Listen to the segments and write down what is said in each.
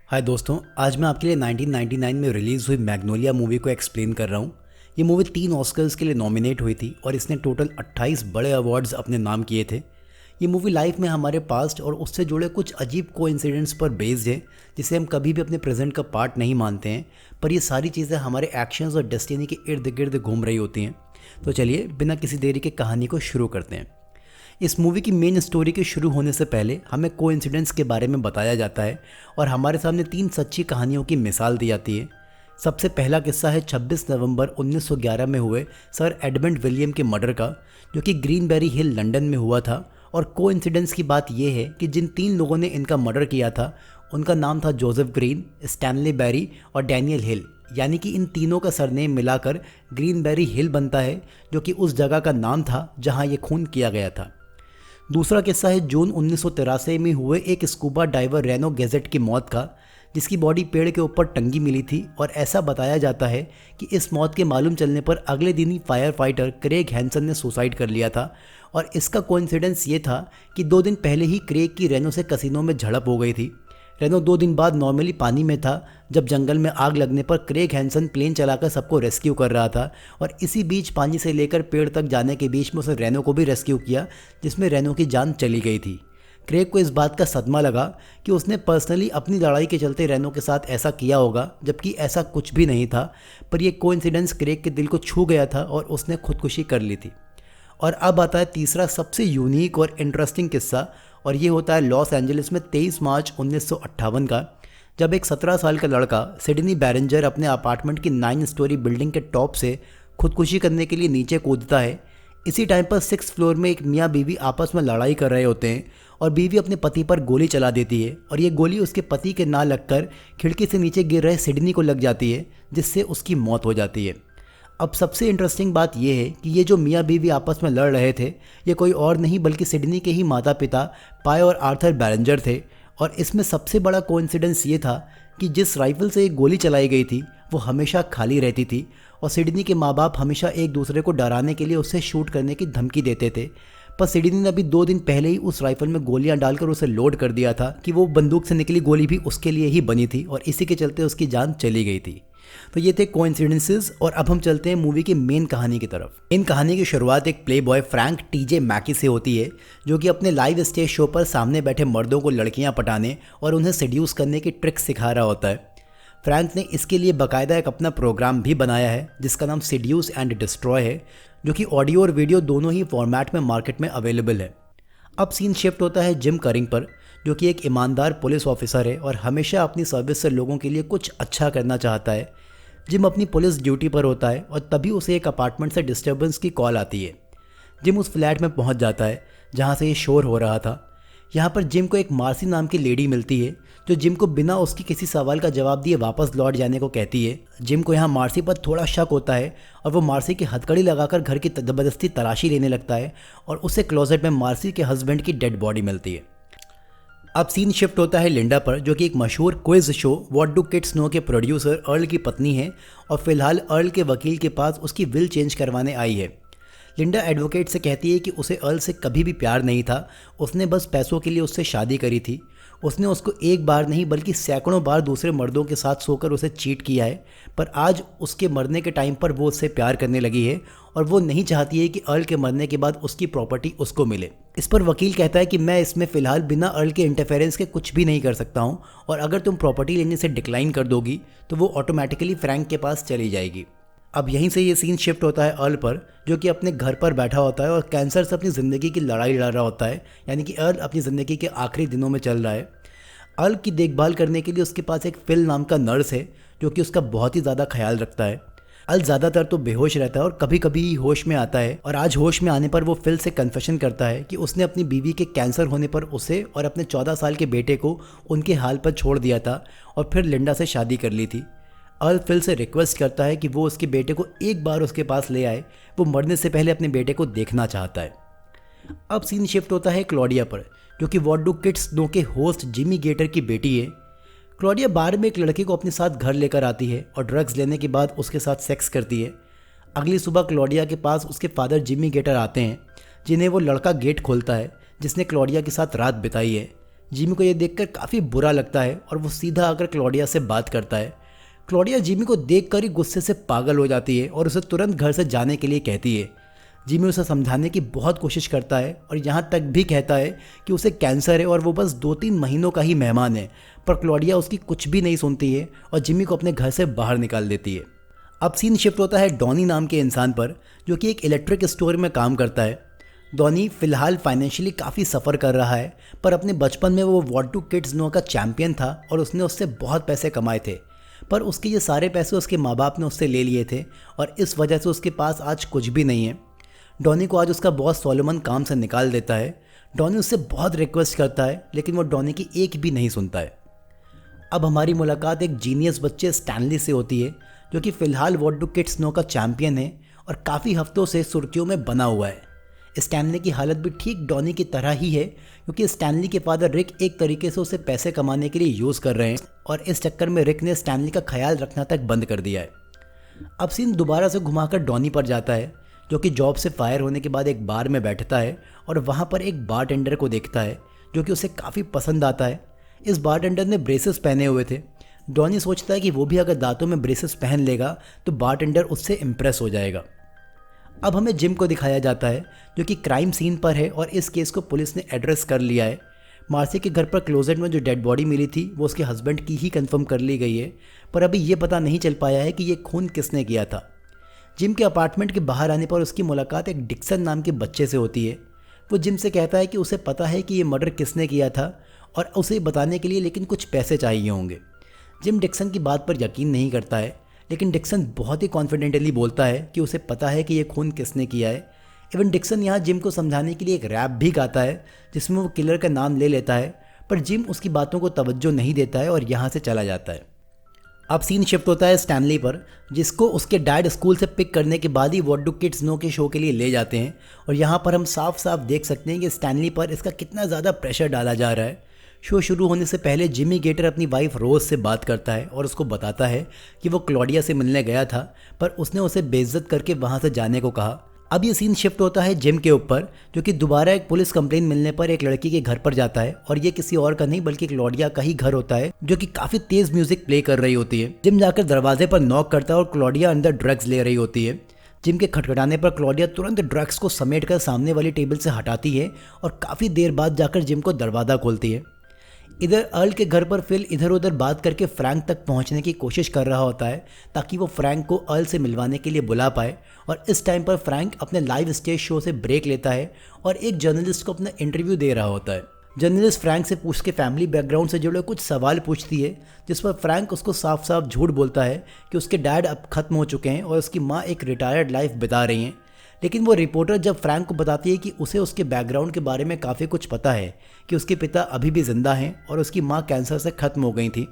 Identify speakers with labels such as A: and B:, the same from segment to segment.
A: हाय दोस्तों, आज मैं आपके लिए 1999 में रिलीज़ हुई मैग्नोलिया मूवी को एक्सप्लेन कर रहा हूँ। ये मूवी 3 ऑस्कर्स के लिए नॉमिनेट हुई थी और इसने टोटल 28 बड़े अवार्ड्स अपने नाम किए थे। ये मूवी लाइफ में हमारे पास्ट और उससे जुड़े कुछ अजीब कोइंसिडेंट्स पर बेस्ड है, जिसे हम कभी भी अपने प्रेजेंट का पार्ट नहीं मानते हैं, पर ये सारी चीज़ें हमारे एक्शंस और डेस्टिनी के इर्द गिर्द घूम रही होती हैं। तो चलिए बिना किसी देरी के कहानी को शुरू करते हैं। इस मूवी की मेन स्टोरी के शुरू होने से पहले हमें कोइंसिडेंस के बारे में बताया जाता है और हमारे सामने 3 सच्ची कहानियों की मिसाल दी जाती है। सबसे पहला किस्सा है 26 नवंबर 1911 में हुए सर एडमंड विलियम के मर्डर का, जो कि ग्रीनबेरी हिल लंदन में हुआ था। और कोइंसिडेंस की बात यह है कि जिन 3 लोगों ने इनका मर्डर किया था उनका नाम था जोसेफ ग्रीन, स्टैनली बैरी और डैनियल हिल। यानी कि इन तीनों का सरनेम मिलाकर ग्रीनबेरी हिल बनता है, जो कि उस जगह का नाम था जहां ये खून किया गया था। दूसरा किस्सा है जून 1983 में हुए एक स्कूबा डाइवर रेनो गेजेट की मौत का, जिसकी बॉडी पेड़ के ऊपर टंगी मिली थी। और ऐसा बताया जाता है कि इस मौत के मालूम चलने पर अगले दिन ही फायर फाइटर क्रेग हैंसन ने सुसाइड कर लिया था। और इसका कोइंसिडेंस ये था कि 2 दिन पहले ही क्रेग की रेनो से कसिनो में झड़प हो गई थी। रेनो 2 दिन बाद नॉर्मली पानी में था जब जंगल में आग लगने पर क्रेग हैंसन प्लेन चलाकर सबको रेस्क्यू कर रहा था। और इसी बीच पानी से लेकर पेड़ तक जाने के बीच में उसने रेनो को भी रेस्क्यू किया, जिसमें रेनो की जान चली गई थी। क्रेग को इस बात का सदमा लगा कि उसने पर्सनली अपनी लड़ाई के चलते रेनो के साथ ऐसा किया होगा, जबकि ऐसा कुछ भी नहीं था। पर यह कोइंसिडेंस क्रेग के दिल को छू गया था और उसने खुदकुशी कर ली थी। और अब आता है तीसरा सबसे यूनिक और इंटरेस्टिंग किस्सा, और ये होता है लॉस एंजलिस में 23 मार्च 1958 का, जब एक 17 साल का लड़का सिडनी बैरेंजर अपने अपार्टमेंट की 9 स्टोरी बिल्डिंग के टॉप से खुदकुशी करने के लिए नीचे कूदता है। इसी टाइम पर 6th फ्लोर में एक मियाँ बीवी आपस में लड़ाई कर रहे होते हैं और बीवी अपने पति पर गोली चला देती है और ये गोली उसके पति के ना लगकर खिड़की से नीचे गिर रहे सिडनी को लग जाती है, जिससे उसकी मौत हो जाती है। अब सबसे इंटरेस्टिंग बात यह है कि ये जो मियाँ बीवी आपस में लड़ रहे थे, ये कोई और नहीं बल्कि सिडनी के ही माता पिता पाय और आर्थर बैरेंजर थे। और इसमें सबसे बड़ा कोइंसिडेंस ये था कि जिस राइफल से एक गोली चलाई गई थी वो हमेशा खाली रहती थी और सिडनी के माँ बाप हमेशा एक दूसरे को डराने के लिए उससे शूट करने की धमकी देते थे। पर सिडनी ने अभी 2 दिन पहले ही उस राइफल में गोलियां डालकर उसे लोड कर दिया था कि वो बंदूक से निकली गोली भी उसके लिए ही बनी थी और इसी के चलते उसकी जान चली गई थी। तो ये थे कोइंसिडेंसेस। और अब हम चलते हैं मूवी की मेन कहानी की तरफ। इन कहानी की शुरुआत एक प्ले बॉय फ्रैंक टीजे मैकी से होती है, जो कि अपने लाइव स्टेज शो पर सामने बैठे मर्दों को लड़कियां पटाने और उन्हें सेड्यूस करने की ट्रिक्स सिखा रहा होता है। फ्रैंक ने इसके लिए बाकायदा एक अपना प्रोग्राम भी बनाया है जिसका नाम सेड्यूस एंड डिस्ट्रॉय है, जो कि ऑडियो और वीडियो दोनों ही फॉर्मेट में मार्केट में अवेलेबल है। अब सीन शिफ्ट होता है जिम करिंग पर, जो कि एक ईमानदार पुलिस ऑफिसर है और हमेशा अपनी सर्विस से लोगों के लिए कुछ अच्छा करना चाहता है। जिम अपनी पुलिस ड्यूटी पर होता है और तभी उसे एक अपार्टमेंट से डिस्टर्बेंस की कॉल आती है। जिम उस फ्लैट में पहुंच जाता है जहां से ये शोर हो रहा था। यहाँ पर जिम को एक मार्सी नाम की लेडी मिलती है, जो जिम को बिना उसकी किसी सवाल का जवाब दिए वापस लौट जाने को कहती है। जिम को यहाँ मार्सी पर थोड़ा शक होता है और वो मार्सी की हथकड़ी लगाकर घर की ज़बरदस्ती तलाशी लेने लगता है और उसे क्लोजेट में मार्सी के हस्बैंड की डेड बॉडी मिलती है। अब सीन शिफ्ट होता है लिंडा पर, जो कि एक मशहूर quiz show what do kids know के प्रोड्यूसर अर्ल की पत्नी है और फिलहाल अर्ल के वकील के पास उसकी विल चेंज करवाने आई है। लिंडा एडवोकेट से कहती है कि उसे अर्ल से कभी भी प्यार नहीं था, उसने बस पैसों के लिए उससे शादी करी थी। उसने उसको एक बार नहीं बल्कि सैकड़ों बार दूसरे मर्दों के साथ सोकर उसे चीट किया है, पर आज उसके मरने के टाइम पर वो उससे प्यार करने लगी है और वो नहीं चाहती है कि अर्ल के मरने के बाद उसकी प्रॉपर्टी उसको मिले। इस पर वकील कहता है कि मैं इसमें फ़िलहाल बिना अर्ल के इंटरफेरेंस के कुछ भी नहीं कर सकता हूँ और अगर तुम प्रॉपर्टी लेने से डिक्लाइन कर दोगी तो वो ऑटोमेटिकली फ्रैंक के पास चली जाएगी। अब यहीं से ये सीन शिफ्ट होता है अर्ल पर, जो कि अपने घर पर बैठा होता है और कैंसर से अपनी ज़िंदगी की लड़ाई लड़ रहा होता है। यानी कि अर्ल अपनी ज़िंदगी के आखिरी दिनों में चल रहा है। अर्ल की देखभाल करने के लिए उसके पास एक फिल नाम का नर्स है, जो कि उसका बहुत ही ज़्यादा ख्याल रखता है। अर्ल ज़्यादातर तो बेहोश रहता है और कभी कभी ही होश में आता है और आज होश में आने पर वो फिल से कन्फेशन करता है कि उसने अपनी बीवी के कैंसर होने पर उसे और अपने 14 साल के बेटे को उनके हाल पर छोड़ दिया था और फिर लिंडा से शादी कर ली थी। अर्ल फिल से रिक्वेस्ट करता है कि वो उसके बेटे को एक बार उसके पास ले आए, वो मरने से पहले अपने बेटे को देखना चाहता है। अब सीन शिफ्ट होता है क्लॉडिया पर, जो कि व्हाट डू किड्स नो के होस्ट जिमी गेटर की बेटी है। क्लॉडिया बार में एक लड़के को अपने साथ घर लेकर आती है और ड्रग्स लेने के बाद उसके साथ सेक्स करती है। अगली सुबह क्लॉडिया के पास उसके फादर जिमी गेटर आते हैं, जिन्हें वो लड़का गेट खोलता है जिसने क्लॉडिया के साथ रात बिताई है। जिमी को ये देखकर काफ़ी बुरा लगता है और वो सीधा आकर क्लॉडिया से बात करता है। क्लॉडिया जिमी को देखकर ही गुस्से से पागल हो जाती है और उसे तुरंत घर से जाने के लिए कहती है। जिमी उसे समझाने की बहुत कोशिश करता है और यहाँ तक भी कहता है कि उसे कैंसर है और वो बस 2-3 महीनों का ही मेहमान है, पर क्लॉडिया उसकी कुछ भी नहीं सुनती है और जिमी को अपने घर से बाहर निकाल देती है। अब सीन शिफ्ट होता है डॉनी नाम के इंसान पर, जो कि एक इलेक्ट्रिक स्टोर में काम करता है। डॉनी फिलहाल फाइनेंशियली काफ़ी सफ़र कर रहा है, पर अपने बचपन में वो व्हाट डू किड्स नो का चैम्पियन था और उसने उससे बहुत पैसे कमाए थे, पर उसके ये सारे पैसे उसके माँ बाप ने उससे ले लिए थे और इस वजह से उसके पास आज कुछ भी नहीं है। डॉनी को आज उसका बॉस सोलोमन काम से निकाल देता है। डॉनी उससे बहुत रिक्वेस्ट करता है, लेकिन वो डॉनी की एक भी नहीं सुनता है। अब हमारी मुलाकात एक जीनियस बच्चे स्टैनली से होती है, जो कि फ़िलहाल व्हाट डू किड्स नो का चैम्पियन है और काफ़ी हफ्तों से सुर्खियों में बना हुआ है। स्टैनली की हालत भी ठीक डॉनी की तरह ही है, क्योंकि स्टैनली के फादर रिक एक तरीके से उसे पैसे कमाने के लिए यूज़ कर रहे हैं और इस चक्कर में रिक ने स्टैनली का ख्याल रखना तक बंद कर दिया है। अब सीन दोबारा से घुमाकर डॉनी पर जाता है, जो कि जॉब से फायर होने के बाद एक बार में बैठता है और वहाँ पर एक बारटेंडर को देखता है, जो कि उसे काफ़ी पसंद आता है। इस बारटेंडर ने ब्रेसेस पहने हुए थे। डॉनी सोचता है कि वो भी अगर दांतों में ब्रेसेस पहन लेगा तो बारटेंडर उससे इम्प्रेस हो जाएगा। अब हमें जिम को दिखाया जाता है, जो कि क्राइम सीन पर है और इस केस को पुलिस ने एड्रेस कर लिया है। मार्सी के घर पर क्लोजेट में जो डेड बॉडी मिली थी वो उसके हस्बैंड की ही कंफर्म कर ली गई है, पर अभी ये पता नहीं चल पाया है कि ये खून किसने किया था। जिम के अपार्टमेंट के बाहर आने पर उसकी मुलाकात एक डिक्सन नाम के बच्चे से होती है। वो जिम से कहता है कि उसे पता है कि ये मर्डर किसने किया था और उसे बताने के लिए लेकिन कुछ पैसे चाहिए होंगे। जिम डिक्सन की बात पर यकीन नहीं करता है, लेकिन डिक्सन बहुत ही कॉन्फिडेंटली बोलता है कि उसे पता है कि ये खून किसने किया है। इवन डिक्सन यहाँ जिम को समझाने के लिए एक रैप भी गाता है, जिसमें वो किलर का नाम ले लेता है, पर जिम उसकी बातों को तवज्जो नहीं देता है और यहाँ से चला जाता है। अब सीन शिफ्ट होता है स्टैनली पर, जिसको उसके डैड स्कूल से पिक करने के बाद ही व्हाट डू किड्स नो के शो के लिए ले जाते हैं और यहाँ पर हम साफ साफ देख सकते हैं कि स्टैनली पर इसका कितना ज़्यादा प्रेशर डाला जा रहा है। शो शुरू होने से पहले जिमी गेटर अपनी वाइफ रोज से बात करता है और उसको बताता है कि वो क्लॉडिया से मिलने गया था, पर उसने उसे बेइज्जत करके वहाँ से जाने को कहा। अब ये सीन शिफ्ट होता है जिम के ऊपर, जो कि दोबारा एक पुलिस कंप्लेन मिलने पर एक लड़की के घर पर जाता है और ये किसी और का नहीं बल्कि क्लॉडिया का ही घर होता है, जो कि काफ़ी तेज़ म्यूजिक प्ले कर रही होती है। जिम जाकर दरवाजे पर नॉक करता है और क्लॉडिया अंदर ड्रग्स ले रही होती है। जिम के खटखटाने पर क्लॉडिया तुरंत ड्रग्स को समेटकर सामने वाली टेबल से हटाती है और काफ़ी देर बाद जाकर जिम को दरवाज़ा खोलती है। इधर अर्ल के घर पर फिल इधर उधर बात करके फ्रैंक तक पहुंचने की कोशिश कर रहा होता है, ताकि वो फ्रैंक को अर्ल से मिलवाने के लिए बुला पाए। और इस टाइम पर फ्रैंक अपने लाइव स्टेज शो से ब्रेक लेता है और एक जर्नलिस्ट को अपना इंटरव्यू दे रहा होता है। जर्नलिस्ट फ्रैंक से पूछ के फैमिली बैकग्राउंड से जुड़े कुछ सवाल पूछती है, जिस पर फ्रैंक उसको साफ साफ झूठ बोलता है कि उसके डैड अब खत्म हो चुके हैं और उसकी माँ एक रिटायर्ड लाइफ बिता रही हैं। लेकिन वो रिपोर्टर जब फ्रैंक को बताती है कि उसे उसके बैकग्राउंड के बारे में काफ़ी कुछ पता है, कि उसके पिता अभी भी ज़िंदा हैं और उसकी माँ कैंसर से ख़त्म हो गई थी,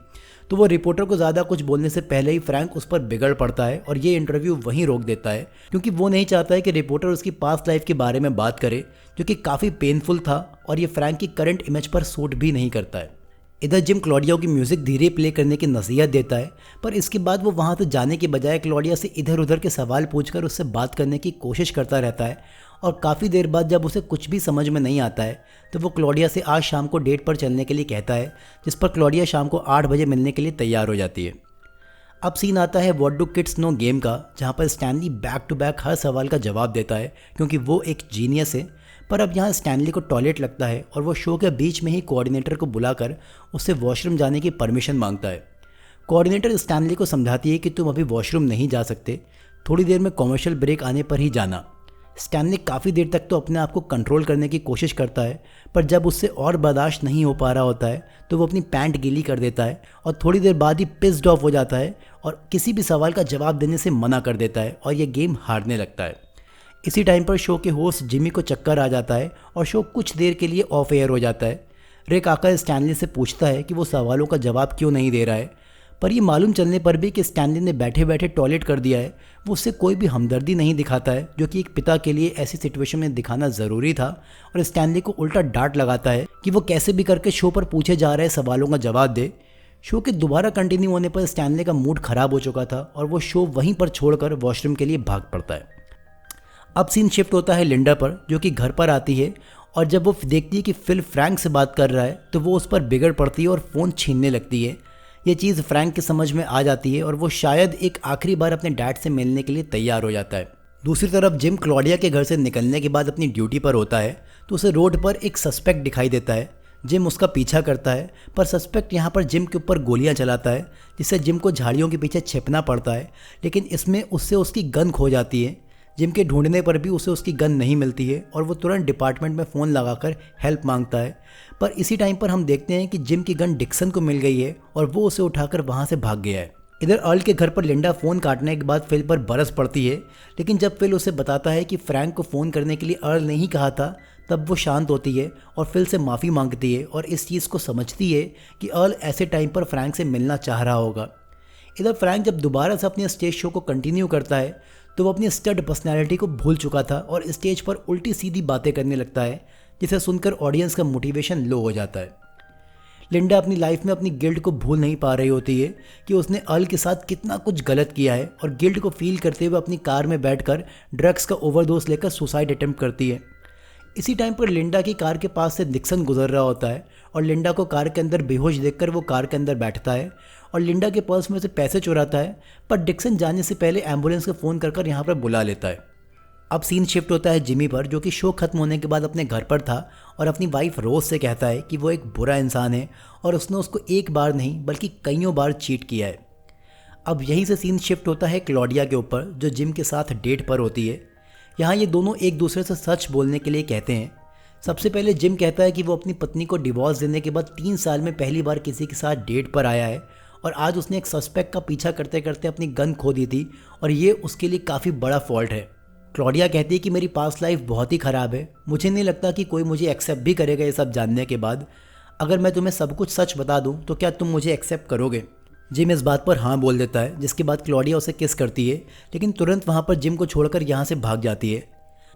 A: तो वो रिपोर्टर को ज़्यादा कुछ बोलने से पहले ही फ्रैंक उस पर बिगड़ पड़ता है और ये इंटरव्यू वहीं रोक देता है, क्योंकि वो नहीं चाहता है कि रिपोर्टर उसकी पास्ट लाइफ के बारे में बात करे, जो कि काफ़ी पेनफुल था और ये फ्रैंक की करंट इमेज पर सूट भी नहीं करता है। इधर जिम क्लॉडिया की म्यूज़िक धीरे प्ले करने की नसीहत देता है, पर इसके बाद वो वहाँ से जाने के बजाय क्लॉडिया से इधर उधर के सवाल पूछकर उससे बात करने की कोशिश करता रहता है। और काफ़ी देर बाद जब उसे कुछ भी समझ में नहीं आता है तो वो क्लॉडिया से आज शाम को डेट पर चलने के लिए कहता है, जिस पर क्लॉडिया शाम को 8 बजे मिलने के लिए तैयार हो जाती है। अब सीन आता है what do kids know game का, जहाँ पर स्टैनली बैक टू बैक हर सवाल का जवाब देता है, क्योंकि वो एक जीनियस है। पर अब यहाँ स्टैनली को टॉयलेट लगता है और वो शो के बीच में ही कोऑर्डिनेटर को बुलाकर उससे वॉशरूम जाने की परमिशन मांगता है। कोऑर्डिनेटर स्टैनली को समझाती है कि तुम अभी वॉशरूम नहीं जा सकते, थोड़ी देर में कॉमर्शियल ब्रेक आने पर ही जाना। स्टैनली काफ़ी देर तक तो अपने आप को कंट्रोल करने की कोशिश करता है, पर जब उससे और बर्दाश्त नहीं हो पा रहा होता है तो वो अपनी पैंट गीली कर देता है और थोड़ी देर बाद ही पिस्ड ऑफ हो जाता है और किसी भी सवाल का जवाब देने से मना कर देता है और ये गेम हारने लगता है। इसी टाइम पर शो के होस्ट जिमी को चक्कर आ जाता है और शो कुछ देर के लिए ऑफ एयर हो जाता है। रिक आकर स्टैनली से पूछता है कि वो सवालों का जवाब क्यों नहीं दे रहा है, पर ये मालूम चलने पर भी कि स्टैनली ने बैठे बैठे टॉयलेट कर दिया है, वो उससे कोई भी हमदर्दी नहीं दिखाता है, जो कि एक पिता के लिए ऐसी सिचुएशन में दिखाना ज़रूरी था। और स्टैनली को उल्टा डांट लगाता है कि वो कैसे भी करके शो पर पूछे जा रहे सवालों का जवाब दे। शो के दोबारा कंटिन्यू होने पर स्टैनली का मूड ख़राब हो चुका था और वो शो वहीं पर छोड़कर वॉशरूम के लिए भाग पड़ता है। अब सीन शिफ्ट होता है लिंडा पर, जो कि घर पर आती है और जब वो देखती है कि फिल फ्रैंक से बात कर रहा है तो वो उस पर बिगड़ पड़ती है और फ़ोन छीनने लगती है। ये चीज़ फ्रैंक के समझ में आ जाती है और वो शायद एक आखिरी बार अपने डैड से मिलने के लिए तैयार हो जाता है। दूसरी तरफ जिम क्लॉडिया के घर से निकलने के बाद अपनी ड्यूटी पर होता है तो उसे रोड पर एक सस्पेक्ट दिखाई देता है। जिम उसका पीछा करता है पर सस्पेक्ट यहाँ पर जिम के ऊपर गोलियाँ चलाता है, जिससे जिम को झाड़ियों के पीछे छिपना पड़ता है। लेकिन इसमें उससे उसकी गन खो जाती है। जिम के ढूंढने पर भी उसे उसकी गन नहीं मिलती है और वो तुरंत डिपार्टमेंट में फ़ोन लगाकर हेल्प मांगता है। पर इसी टाइम पर हम देखते हैं कि जिम की गन डिक्सन को मिल गई है और वो उसे उठाकर वहाँ से भाग गया है। इधर अर्ल के घर पर लिंडा फ़ोन काटने के बाद फिल पर बरस पड़ती है, लेकिन जब फिल उसे बताता है कि फ्रैंक को फ़ोन करने के लिए अर्ल ने ही कहा था, तब वो शांत होती है और फिल से माफ़ी मांगती है और इस चीज़ को समझती है कि अर्ल ऐसे टाइम पर फ्रैंक से मिलना चाह रहा होगा। इधर फ्रैंक जब दोबारा से अपने स्टेज शो को कंटिन्यू करता है तो वो अपनी स्टड पर्सनैलिटी को भूल चुका था और स्टेज पर उल्टी सीधी बातें करने लगता है, जिसे सुनकर ऑडियंस का मोटिवेशन लो हो जाता है। लिंडा अपनी लाइफ में अपनी गिल्ट को भूल नहीं पा रही होती है कि उसने अर्ल के साथ कितना कुछ गलत किया है और गिल्ट को फील करते हुए अपनी कार में बैठकर ड्रग्स का ओवरडोज लेकर सुसाइड अटेम्प्ट करती है। इसी टाइम पर लिंडा की कार के पास से डिक्सन गुजर रहा होता है और लिंडा को कार के अंदर बेहोश देखकर वो कार के अंदर बैठता है और लिंडा के पर्स में से पैसे चुराता है, पर डिक्सन जाने से पहले एम्बुलेंस को फ़ोन कर यहाँ पर बुला लेता है। अब सीन शिफ्ट होता है जिमी पर, जो कि शो खत्म होने के बाद अपने घर पर था और अपनी वाइफ रोज से कहता है कि वो एक बुरा इंसान है और उसने उसको एक बार नहीं बल्कि कईयों बार चीट किया है। अब यहीं से सीन शिफ्ट होता है क्लॉडिया के ऊपर, जो जिम के साथ डेट पर होती है। यहाँ ये दोनों एक दूसरे से सच बोलने के लिए कहते हैं। सबसे पहले जिम कहता है कि वो अपनी पत्नी को डिवोर्स देने के बाद 3 साल में पहली बार किसी के साथ डेट पर आया है और आज उसने एक सस्पेक्ट का पीछा करते करते अपनी गन खो दी थी और ये उसके लिए काफ़ी बड़ा फॉल्ट है। क्लॉडिया कहती है कि मेरी पास्ट लाइफ बहुत ही ख़राब है, मुझे नहीं लगता कि कोई मुझे एक्सेप्ट भी करेगा ये सब जानने के बाद। अगर मैं तुम्हें सब कुछ सच बता दूं तो क्या तुम मुझे एक्सेप्ट करोगे? जिम इस बात पर हाँ बोल देता है, जिसके बाद क्लॉडिया उसे किस करती है, लेकिन तुरंत वहाँ पर जिम को छोड़कर यहाँ से भाग जाती है।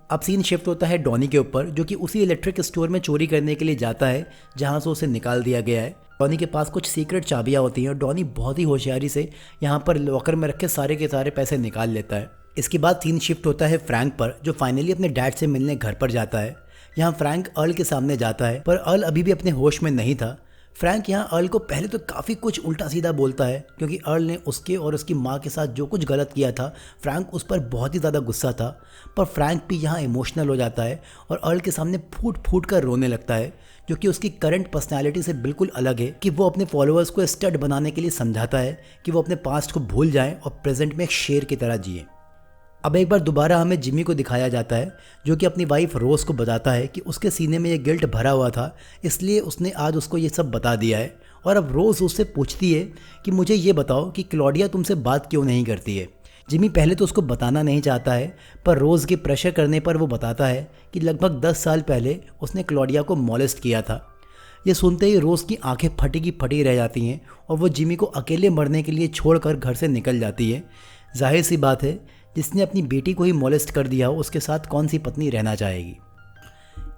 A: अब सीन शिफ्ट होता है डॉनी के ऊपर, जो कि उसी इलेक्ट्रिक स्टोर में चोरी करने के लिए जाता है जहाँ से उसे निकाल दिया गया है। डॉनी के पास कुछ सीक्रेट चाबियाँ होती हैं और डॉनी बहुत ही होशियारी से यहाँ पर लॉकर में रखे सारे के सारे पैसे निकाल लेता है। इसके बाद सीन शिफ्ट होता है फ्रैंक पर, जो फाइनली अपने डैड से मिलने घर पर जाता है। यहाँ फ्रैंक अर्ल के सामने जाता है, पर अर्ल अभी भी अपने होश में नहीं था। फ्रैंक यहाँ अर्ल को पहले तो काफ़ी कुछ उल्टा सीधा बोलता है, क्योंकि अर्ल ने उसके और उसकी माँ के साथ जो कुछ गलत किया था फ्रैंक उस पर बहुत ही ज़्यादा गुस्सा था। पर फ्रैंक भी यहाँ इमोशनल हो जाता है और अर्ल के सामने फूट फूट कर रोने लगता है, जो कि उसकी करंट पर्सनैलिटी से बिल्कुल अलग है। कि वो अपने फॉलोअर्स को स्टड बनाने के लिए समझाता है कि वो अपने पास्ट को भूल जाएं और प्रेजेंट में एक शेर की तरह जिए। अब एक बार दोबारा हमें जिमी को दिखाया जाता है, जो कि अपनी वाइफ रोज़ को बताता है कि उसके सीने में ये गिल्ट भरा हुआ था, इसलिए उसने आज उसको ये सब बता दिया है। और अब रोज़ उससे पूछती है कि मुझे ये बताओ कि क्लॉडिया तुमसे बात क्यों नहीं करती है। जिमी पहले तो उसको बताना नहीं चाहता है, पर रोज़ के प्रेशर करने पर वो बताता है कि लगभग 10 साल पहले उसने क्लॉडिया को मॉलेस्ट किया था। ये सुनते ही रोज़ की आंखें फटी की फटी रह जाती हैं और वो जिमी को अकेले मरने के लिए छोड़कर घर से निकल जाती है। जाहिर सी बात है, जिसने अपनी बेटी को ही मॉलेस्ट कर दिया हो उसके साथ कौन सी पत्नी रहना चाहेगी।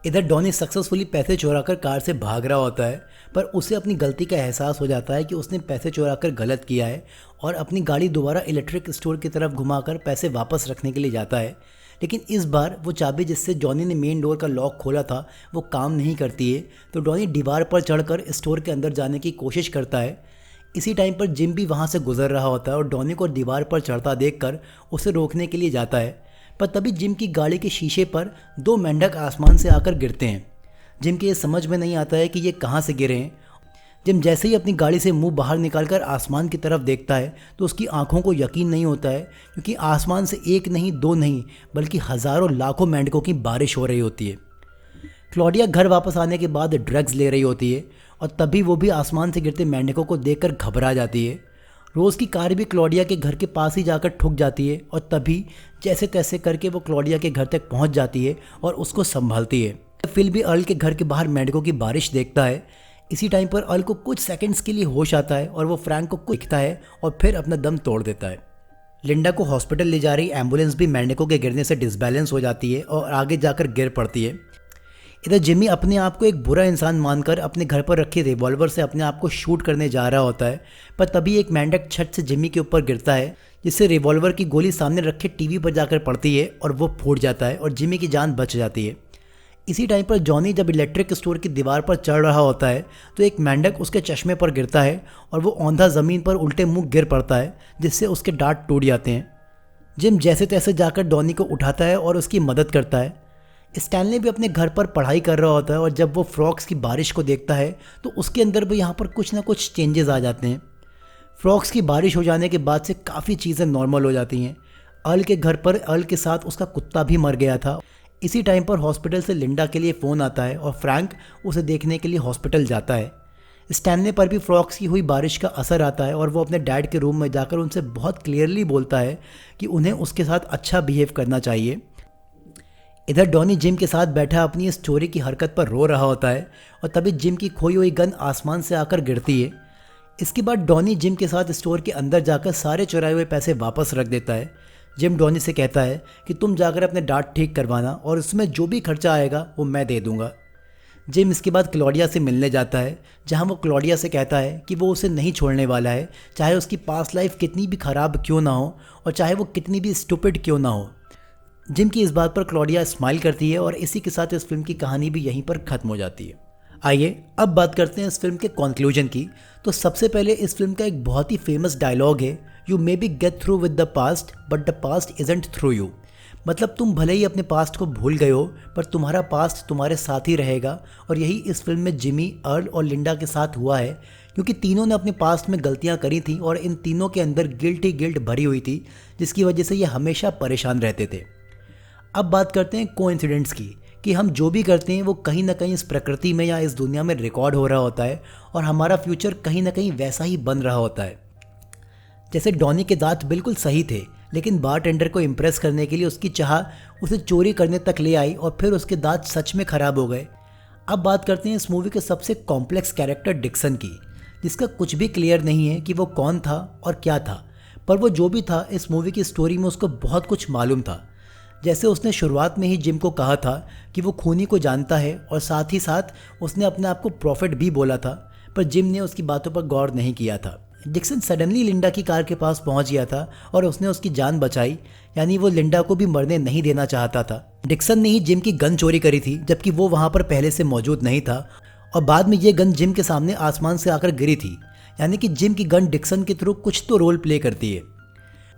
A: इधर डॉनी सक्सेसफुली पैसे चुराकर कार से भाग रहा होता है, पर उसे अपनी गलती का एहसास हो जाता है कि उसने पैसे चुराकर गलत किया है और अपनी गाड़ी दोबारा इलेक्ट्रिक स्टोर की तरफ घुमाकर पैसे वापस रखने के लिए जाता है। लेकिन इस बार वो चाबी जिससे जॉनी ने मेन डोर का लॉक खोला था वो काम नहीं करती है, तो डॉनी दीवार पर चढ़कर स्टोर के अंदर जाने की कोशिश करता है। इसी टाइम पर जिम भी वहाँ से गुजर रहा होता है और डॉनी को दीवार पर चढ़ता देखकर उसे रोकने के लिए जाता है, पर तभी जिम की गाड़ी के शीशे पर 2 मेंढक आसमान से आकर गिरते हैं। जिम के ये समझ में नहीं आता है कि ये कहाँ से गिरे हैं। जिम जैसे ही अपनी गाड़ी से मुंह बाहर निकालकर आसमान की तरफ देखता है तो उसकी आंखों को यकीन नहीं होता है, क्योंकि आसमान से 1 नहीं 2 नहीं बल्कि हज़ारों लाखों मेंढकों की बारिश हो रही होती है। क्लॉडिया घर वापस आने के बाद ड्रग्स ले रही होती है और तभी वो भी आसमान से गिरते मेंढकों को देखकर घबरा जाती है। रोज़ की कार भी क्लॉडिया के घर के पास ही जाकर ठुक जाती है और तभी जैसे तैसे करके वो क्लॉडिया के घर तक पहुंच जाती है और उसको संभालती है। फिल भी अर्ल के घर के बाहर मेंढकों की बारिश देखता है। इसी टाइम पर अर्ल को कुछ सेकंड्स के लिए होश आता है और वो फ्रैंक को दिखता है और फिर अपना दम तोड़ देता है। लिंडा को हॉस्पिटल ले जा रही एम्बुलेंस भी मेंढकों के गिरने से डिसबैलेंस हो जाती है और आगे जाकर गिर पड़ती है। इधर जिमी अपने आप को एक बुरा इंसान मानकर अपने घर पर रखे रिवॉल्वर से अपने आप को शूट करने जा रहा होता है, पर तभी एक मेंढक छत से जिमी के ऊपर गिरता है, जिससे रिवॉल्वर की गोली सामने रखे टीवी पर जाकर पड़ती है और वो फूट जाता है और जिमी की जान बच जाती है। इसी टाइम पर जॉनी जब इलेक्ट्रिक स्टोर की दीवार पर चढ़ रहा होता है तो एक मेंढक उसके चश्मे पर गिरता है और वो औंधा ज़मीन पर उल्टे मुंह गिर पड़ता है, जिससे उसके दांत टूट जाते हैं। जिम जैसे तैसे जाकर डॉनी को उठाता है और उसकी मदद करता है। स्टैनली भी अपने घर पर पढ़ाई कर रहा होता है और जब वो फ्रॉक्स की बारिश को देखता है तो उसके अंदर भी यहाँ पर कुछ ना कुछ चेंजेस आ जाते हैं। फ्रॉक्स की बारिश हो जाने के बाद से काफ़ी चीज़ें नॉर्मल हो जाती हैं। अर्ल के घर पर अर्ल के साथ उसका कुत्ता भी मर गया था। इसी टाइम पर हॉस्पिटल से लिंडा के लिए फ़ोन आता है और फ्रैंक उसे देखने के लिए हॉस्पिटल जाता है। स्टैनले पर भी फ्रॉक्स की हुई बारिश का असर आता है और वो अपने डैड के रूम में जाकर उनसे बहुत क्लियरली बोलता है कि उन्हें उसके साथ अच्छा बिहेव करना चाहिए। इधर डॉनी जिम के साथ बैठा अपनी इस चोरी की हरकत पर रो रहा होता है और तभी जिम की खोई हुई गन आसमान से आकर गिरती है। इसके बाद डॉनी जिम के साथ स्टोर के अंदर जाकर सारे चुराए हुए पैसे वापस रख देता है। जिम डॉनी से कहता है कि तुम जाकर अपने दांत ठीक करवाना और उसमें जो भी खर्चा आएगा वो मैं दे दूंगा। जिम इसके बाद क्लॉडिया से मिलने जाता है, जहां वो क्लॉडिया से कहता है कि वो उसे नहीं छोड़ने वाला है, चाहे उसकी पास्ट लाइफ कितनी भी ख़राब क्यों ना हो और चाहे वो कितनी भी स्टूपिड क्यों ना हो। जिम की इस बात पर क्लॉडिया स्माइल करती है और इसी के साथ इस फिल्म की कहानी भी यहीं पर ख़त्म हो जाती है। आइए अब बात करते हैं इस फिल्म के कंक्लूजन की। तो सबसे पहले इस फिल्म का एक बहुत ही फेमस डायलॉग है, you may be get through with the past but the past isn't through you. मतलब तुम भले ही अपने पास्ट को भूल गए हो पर तुम्हारा पास्ट तुम्हारे साथ ही रहेगा। और यही इस फिल्म में जिमी, अर्ल और लिंडा के साथ हुआ है, क्योंकि तीनों ने अपने पास्ट में गलतियां करी थी और इन तीनों के अंदर गिल्ट ही गिल्ट भरी हुई थी, जिसकी वजह से ये हमेशा परेशान रहते थे। अब बात करते हैं कोइंसिडेंस की, कि हम जो भी करते हैं वो कहीं ना कहीं इस प्रकृति में या इस दुनिया में रिकॉर्ड हो रहा होता है और हमारा फ्यूचर कहीं ना कहीं वैसा ही बन रहा होता है। जैसे डॉनी के दांत बिल्कुल सही थे, लेकिन बारटेंडर को इम्प्रेस करने के लिए उसकी चाह उसे चोरी करने तक ले आई और फिर उसके दांत सच में ख़राब हो गए। अब बात करते हैं इस मूवी के सबसे कॉम्प्लेक्स कैरेक्टर डिक्सन की, जिसका कुछ भी क्लियर नहीं है कि वो कौन था और क्या था, पर वो जो भी था इस मूवी की स्टोरी में उसको बहुत कुछ मालूम था। जैसे उसने शुरुआत में ही जिम को कहा था कि वो खूनी को जानता है और साथ ही साथ उसने अपने आप को प्रॉफिट भी बोला था, पर जिम ने उसकी बातों पर गौर नहीं किया था। डिक्सन सडनली लिंडा की कार के पास पहुंच गया था और उसने उसकी जान बचाई, यानी वो लिंडा को भी मरने नहीं देना चाहता था। डिक्सन ने ही जिम की गन चोरी करी थी, जबकि वो वहां पर पहले से मौजूद नहीं था और बाद में ये गन जिम के सामने आसमान से आकर गिरी थी, यानी कि जिम की गन डिक्सन के थ्रू कुछ तो रोल प्ले करती है।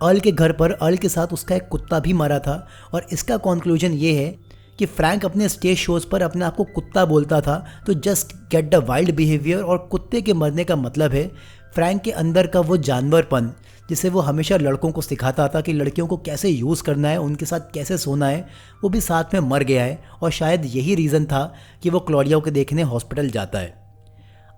A: अर्ल के घर पर अर्ल के साथ उसका एक कुत्ता भी मरा था और इसका कंक्लूजन ये है कि फ्रैंक अपने स्टेज शोज पर अपने आप को कुत्ता बोलता था तो just get the wild behaviour, और कुत्ते के मरने का मतलब है फ्रैंक के अंदर का वो जानवरपन जिसे वो हमेशा लड़कों को सिखाता था कि लड़कियों को कैसे यूज़ करना है, उनके साथ कैसे सोना है, वो भी साथ में मर गया है और शायद यही रीज़न था कि वो क्लॉडिया को देखने हॉस्पिटल जाता है।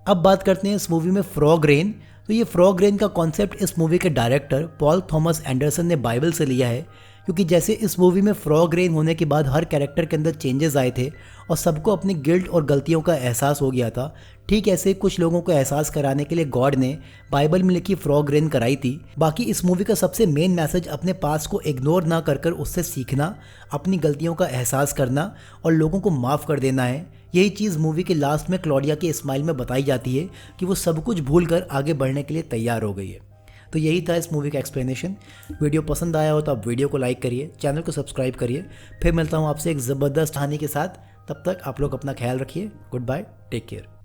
A: अब बात करते हैं इस मूवी में फ्रॉग रेन। तो ये फ्रॉग रेन का कॉन्सेप्ट इस मूवी के डायरेक्टर पॉल थॉमस एंडरसन ने बाइबल से लिया है, क्योंकि जैसे इस मूवी में फ्रॉग रेन होने के बाद हर कैरेक्टर के अंदर चेंजेस आए थे और सबको अपनी गिल्ट और गलतियों का एहसास हो गया था, ठीक ऐसे कुछ लोगों को एहसास कराने के लिए गॉड ने बाइबल में लिखी फ्रॉग रेन कराई थी। बाकी इस मूवी का सबसे मेन मैसेज अपने पास को इग्नोर ना कर उससे सीखना, अपनी गलतियों का एहसास करना और लोगों को माफ़ कर देना है। यही चीज़ मूवी के लास्ट में क्लॉडिया के स्माइल में बताई जाती है कि वो सब कुछ भूल कर आगे बढ़ने के लिए तैयार हो गई है। तो यही था इस मूवी का एक्सप्लेनेशन। वीडियो पसंद आया हो तो आप वीडियो को लाइक करिए, चैनल को सब्सक्राइब करिए। फिर मिलता हूँ आपसे एक ज़बरदस्त कहानी के साथ। तब तक आप लोग अपना ख्याल रखिए। Goodbye, take care.